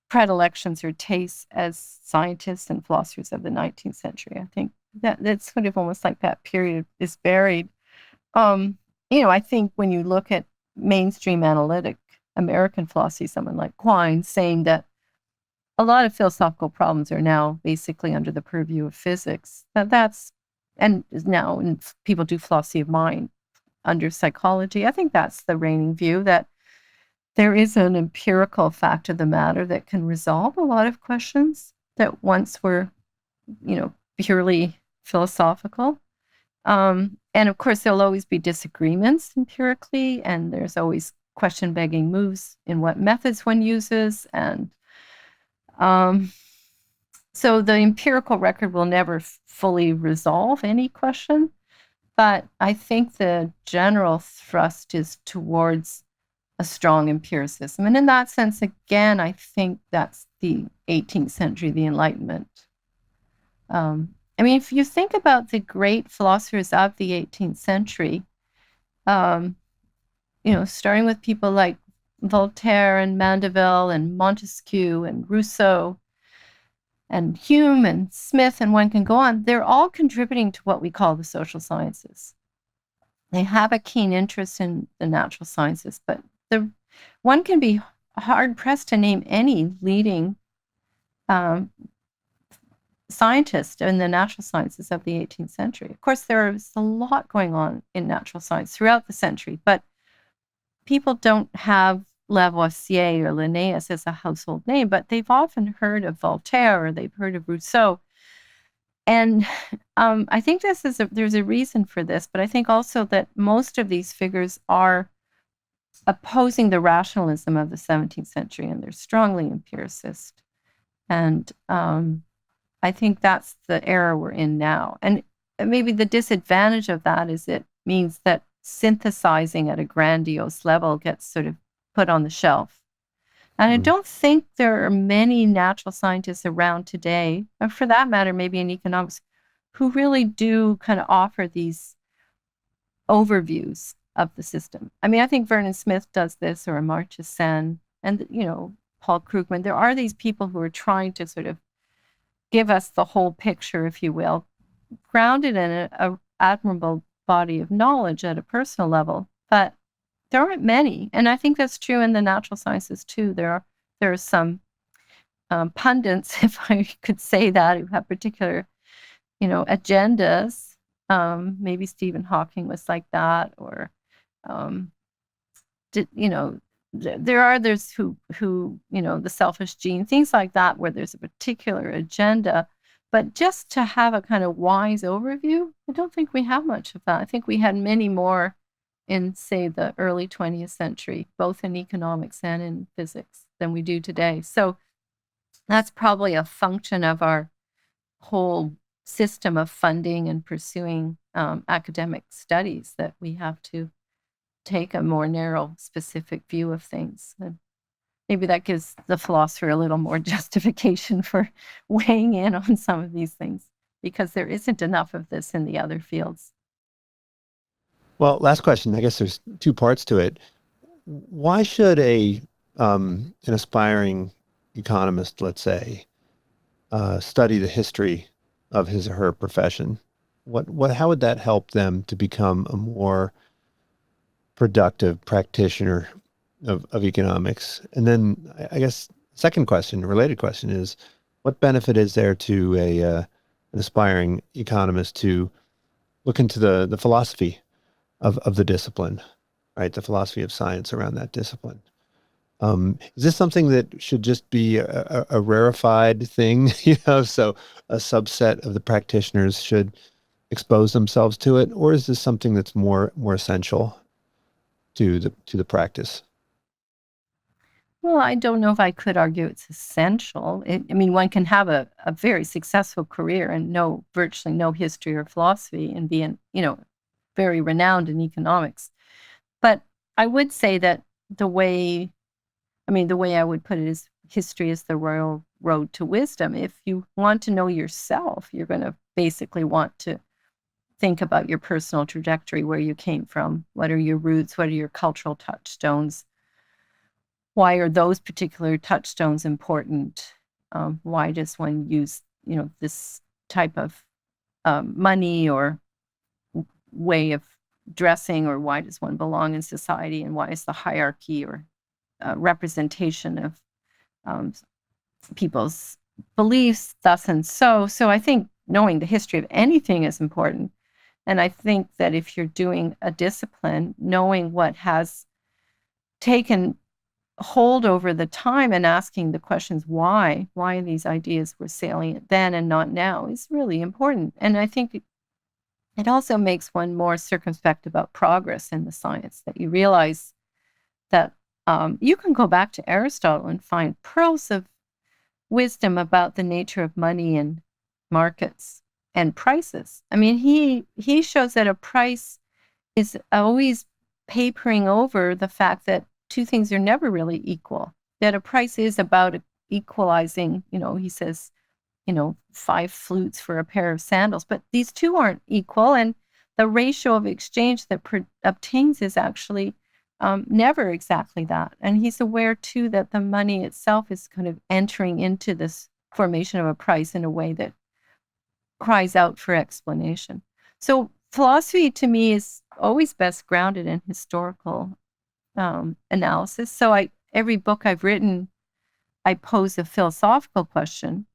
predilections or tastes as scientists and philosophers of the 19th century. I think that's sort of almost like that period is buried. I think when you look at mainstream analytic American philosophy, someone like Quine saying that a lot of philosophical problems are now basically under the purview of physics. And now people do philosophy of mind under psychology. I think that's the reigning view, that there is an empirical fact of the matter that can resolve a lot of questions that once were, purely philosophical. And of course, there'll always be disagreements empirically, and there's always question-begging moves in what methods one uses. And so the empirical record will never fully resolve any question. But I think the general thrust is towards a strong empiricism. And in that sense, again, I think that's the 18th century, the Enlightenment. If you think about the great philosophers of the 18th century, starting with people like Voltaire and Mandeville and Montesquieu and Rousseau and Hume and Smith, and one can go on, they're all contributing to what we call the social sciences. They have a keen interest in the natural sciences, but one can be hard-pressed to name any leading scientist in the natural sciences of the 18th century. Of course, there's a lot going on in natural science throughout the century, but people don't have Lavoisier or Linnaeus as a household name, but they've often heard of Voltaire or they've heard of Rousseau. And I think there's a reason for this, but I think also that most of these figures are opposing the rationalism of the 17th century, and they're strongly empiricist. And I think that's the era we're in now. And maybe the disadvantage of that is it means that synthesizing at a grandiose level gets sort of put on the shelf. And I don't think there are many natural scientists around today, or for that matter, maybe in economics, who really do kind of offer these overviews of the system. I think Vernon Smith does this, or Amartya Sen, and, Paul Krugman. There are these people who are trying to sort of give us the whole picture, if you will, grounded in an admirable body of knowledge at a personal level. But there aren't many. And I think that's true in the natural sciences too. There are some pundits, if I could say that, who have particular, agendas. Maybe Stephen Hawking was like that, or, there are others who, the selfish gene, things like that, where there's a particular agenda. But just to have a kind of wise overview, I don't think we have much of that. I think we had many more in, say, the early 20th century, both in economics and in physics, than we do today. So that's probably a function of our whole system of funding and pursuing academic studies, that we have to take a more narrow, specific view of things. And maybe that gives the philosopher a little more justification for weighing in on some of these things, because there isn't enough of this in the other fields. Well, last question. I guess there's two parts to it. Why should an aspiring economist, let's say, study the history of his or her profession? How would that help them to become a more productive practitioner of economics? And then I guess second question, related question, is what benefit is there to an aspiring economist to look into the philosophy of the discipline, right? The philosophy of science around that discipline. Is this something that should just be a rarefied thing, so a subset of the practitioners should expose themselves to it, or is this something that's more essential to the practice? Well, I don't know if I could argue it's essential. One can have a very successful career and know virtually no history or philosophy and be very renowned in economics. But I would say that the way I would put it is, history is the royal road to wisdom. If you want to know yourself, you're going to basically want to think about your personal trajectory, where you came from, what are your roots, what are your cultural touchstones, why are those particular touchstones important, why does one use this type of money or way of dressing, or why does one belong in society, and why is the hierarchy or representation of people's beliefs, thus and so. So I think knowing the history of anything is important. And I think that if you're doing a discipline, knowing what has taken hold over the time and asking the questions why these ideas were salient then and not now is really important. And I think it also makes one more circumspect about progress in the science, that you realize that you can go back to Aristotle and find pearls of wisdom about the nature of money and markets and prices. I mean, he shows that a price is always papering over the fact that two things are never really equal, that a price is about equalizing, he says, 5 flutes for a pair of sandals, but these two aren't equal. And the ratio of exchange that obtains is actually never exactly that. And he's aware too that the money itself is kind of entering into this formation of a price in a way that cries out for explanation. So philosophy to me is always best grounded in historical analysis. So every book I've written, I pose a philosophical question.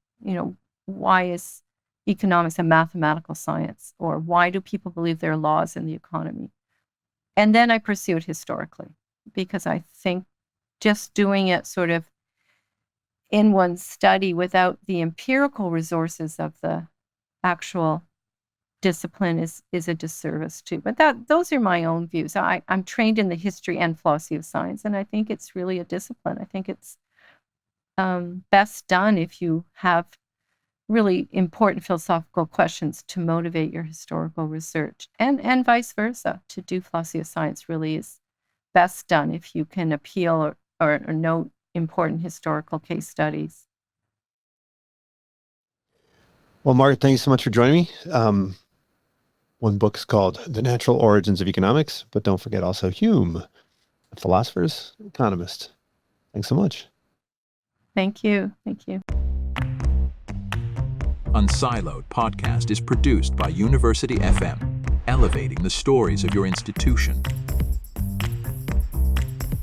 Why is economics a mathematical science? Or why do people believe there are laws in the economy? And then I pursue it historically, because I think just doing it sort of in one's study without the empirical resources of the actual discipline is a disservice too. But those are my own views. I'm trained in the history and philosophy of science, and I think it's really a discipline. I think it's best done if you have really important philosophical questions to motivate your historical research, and vice versa. To do philosophy of science really is best done if you can appeal or note important historical case studies. Well, Margaret, thank you so much for joining me. One book is called The Natural Origins of Economics, but don't forget also Hume, a philosopher's economist. Thanks so much. Thank you. Thank you. unSILOed podcast is produced by University FM, elevating the stories of your institution.